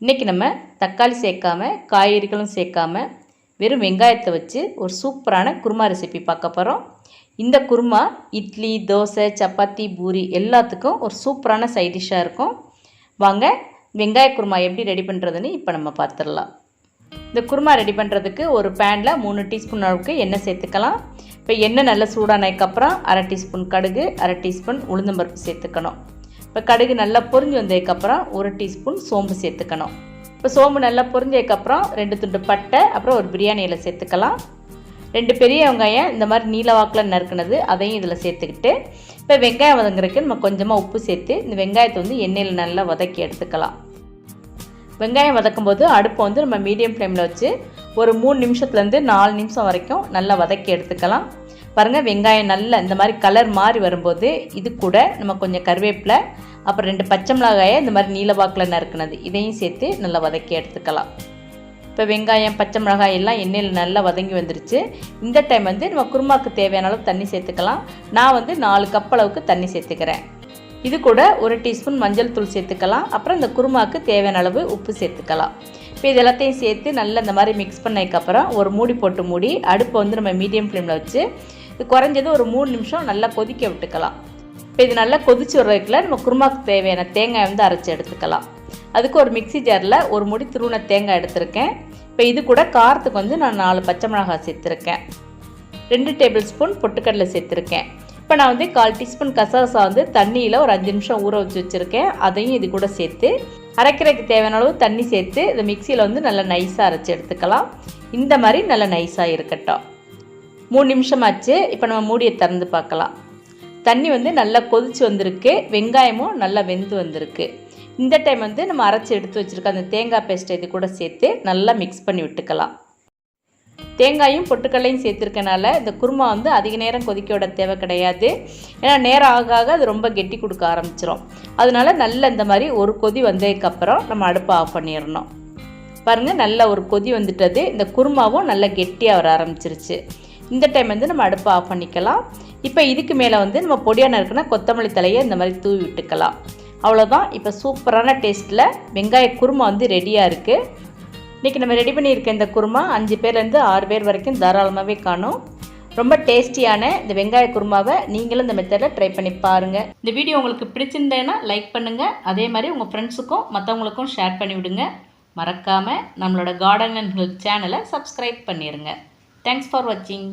இன்றைக்கி நம்ம தக்காளி சேர்க்காம காய்கறிகளும் சேர்க்காம வெறும் வெங்காயத்தை வச்சு ஒரு சூப்பரான குருமா ரெசிபி பார்க்க போகிறோம். இந்த குருமா இட்லி, தோசை, சப்பாத்தி, பூரி எல்லாத்துக்கும் ஒரு சூப்பரான சைட் டிஷ்ஷாக இருக்கும். வாங்க வெங்காய குருமா எப்படி ரெடி பண்ணுறதுன்னு இப்போ நம்ம பார்த்துடலாம். இந்த குருமா ரெடி பண்ணுறதுக்கு ஒரு பேனில் 3 டீஸ்பூன் அளவுக்கு எண்ணெய் சேர்த்துக்கலாம். இப்போ எண்ணெய் நல்லா சூடானதுக்கப்புறம் 1/2 டீஸ்பூன் கடுகு, 1/2 டீஸ்பூன் உளுந்தம்பருப்பு சேர்த்துக்கணும். இப்போ கடுகு நல்லா பொரிஞ்சு வந்ததுக்கப்புறம் 1 டீஸ்பூன் சோம்பு சேர்த்துக்கணும். இப்போ சோம்பு நல்லா பொரிஞ்சதுக்கப்புறம் 2 துண்டு பட்டை, அப்புறம் ஒரு பிரியாணி இலை சேர்த்துக்கலாம். 2 பெரிய வெங்காயம் இந்த மாதிரி நீல வாக்கில் நறுக்குனது அதையும் இதில் சேர்த்துக்கிட்டு இப்போ வெங்காயம் வதங்குறதுக்கு நம்ம கொஞ்சமாக உப்பு சேர்த்து இந்த வெங்காயத்தை வந்து எண்ணெயில் நல்லா வதக்கி எடுத்துக்கலாம். வெங்காயம் வதக்கும் போது அடுப்பை நம்ம மீடியம் ஃப்ளேமில் வச்சு ஒரு 3 நிமிஷத்துலேருந்து 4 நிமிஷம் வரைக்கும் நல்லா வதக்கி எடுத்துக்கலாம். பாருங்கள், வெங்காயம் நல்லா இந்த மாதிரி கலர் மாறி வரும்போது இது கூட நம்ம கொஞ்சம் கருவேப்பிலை, அப்புறம் 2 பச்சை மிளகாயை இந்த மாதிரி நீல வாக்கில் நறுக்குனது இதையும் சேர்த்து நல்லா வதக்கி எடுத்துக்கலாம். இப்போ வெங்காயம், பச்சை மிளகாய் எல்லாம் எண்ணெயில் நல்லா வதங்கி வந்துருச்சு. இந்த டைம் நம்ம குருமாவுக்கு தேவையான அளவு தண்ணி சேர்த்துக்கலாம். நான் 4 கப் அளவுக்கு தண்ணி சேர்த்துக்கிறேன். இது கூட 1 டீஸ்பூன் மஞ்சள் தூள் சேர்த்துக்கலாம். அப்புறம் இந்த குருமாவுக்கு தேவையான அளவு உப்பு சேர்த்துக்கலாம். இப்போ இது எல்லாத்தையும் சேர்த்து நல்லா இந்த மாதிரி மிக்ஸ் பண்ணதுக்கப்புறம் ஒரு மூடி போட்டு மூடி அடுப்பை நம்ம மீடியம் ஃப்ளேமில் வச்சு இது குறைஞ்சது ஒரு 3 நிமிஷம் நல்லா கொதிக்க விட்டுக்கலாம். இப்போ இது நல்லா கொதிச்சு வர்றதுக்குள்ள நம்ம குருமாவுக்கு தேவையான தேங்காய் அரைச்சி எடுத்துக்கலாம். அதுக்கு ஒரு மிக்சி ஜாரில் ஒரு முடி துருவின தேங்காய் எடுத்திருக்கேன். இப்போ இது கூட காரத்துக்கு நான் 4 பச்சை மிளகாய் சேர்த்துருக்கேன். 2 டேபிள் ஸ்பூன் பொட்டுக்கடலை சேர்த்துருக்கேன். இப்போ நான் 1/4 டீஸ்பூன் கசகசா தண்ணியில் ஒரு 5 நிமிஷம் ஊற வச்சு வச்சுருக்கேன். அதையும் இது கூட சேர்த்து அரைக்கிறதுக்கு தேவையான அளவு தண்ணி சேர்த்து இந்த மிக்சியில் நல்லா நைஸாக அரைச்சி எடுத்துக்கலாம். இந்த மாதிரி நல்லா நைஸாக இருக்கட்டும். 3 நிமிஷம் ஆச்சு. இப்போ நம்ம மூடியை திறந்து பார்க்கலாம். தண்ணி நல்லா கொதிச்சு வந்திருக்கு. வெங்காயமும் நல்லா வெந்து வந்திருக்கு. இந்த டைம் நம்ம அரைச்சி எடுத்து வச்சுருக்க அந்த தேங்காய் பேஸ்ட்டை இது கூட சேர்த்து நல்லா மிக்ஸ் பண்ணி விட்டுக்கலாம். தேங்காயும் பொட்டுக்கடலையும் சேர்த்துருக்கனால இந்த குருமா அதிக நேரம் கொதிக்க விட தேவை கிடையாது. ஏன்னா நேரம் ஆக ஆக அது ரொம்ப கெட்டி கொடுக்க ஆரம்பிச்சிடும். அதனால நல்லா இந்த மாதிரி ஒரு கொதி வந்ததுக்கப்புறம் நம்ம அடுப்பை ஆஃப் பண்ணிடணும். பாருங்கள், நல்ல ஒரு கொதி வந்துட்டது. இந்த குருமாவும் நல்லா கெட்டியாக வர ஆரம்பிச்சிருச்சு. இந்த டைம் நம்ம அடுப்பை ஆஃப் பண்ணிக்கலாம். இப்போ இதுக்கு மேலே நம்ம பொடியான இருக்குன்னா கொத்தமல்லி தலையை இந்த மாதிரி தூவி விட்டுக்கலாம். அவ்வளோதான். இப்போ சூப்பரான டேஸ்ட்டில் வெங்காய குருமா ரெடியாக இருக்குது. இன்றைக்கி நம்ம ரெடி பண்ணியிருக்க இந்த குருமா 5 பேர்லேருந்து 6 பேர் வரைக்கும் தாராளமாகவே காணும். ரொம்ப டேஸ்டியான இந்த வெங்காய குருமாவை நீங்களும் இந்த மெத்தடில் ட்ரை பண்ணி பாருங்கள். இந்த வீடியோ உங்களுக்கு பிடிச்சிருந்தேன்னா லைக் பண்ணுங்கள். அதே மாதிரி உங்கள் ஃப்ரெண்ட்ஸுக்கும் மற்றவங்களுக்கும் ஷேர் பண்ணி விடுங்க. மறக்காமல் நம்மளோட கார்டன் அண்ட் ஹெல்த் சேனலை சப்ஸ்கிரைப் பண்ணிடுங்க. தேங்க்ஸ் ஃபார் வாட்சிங்.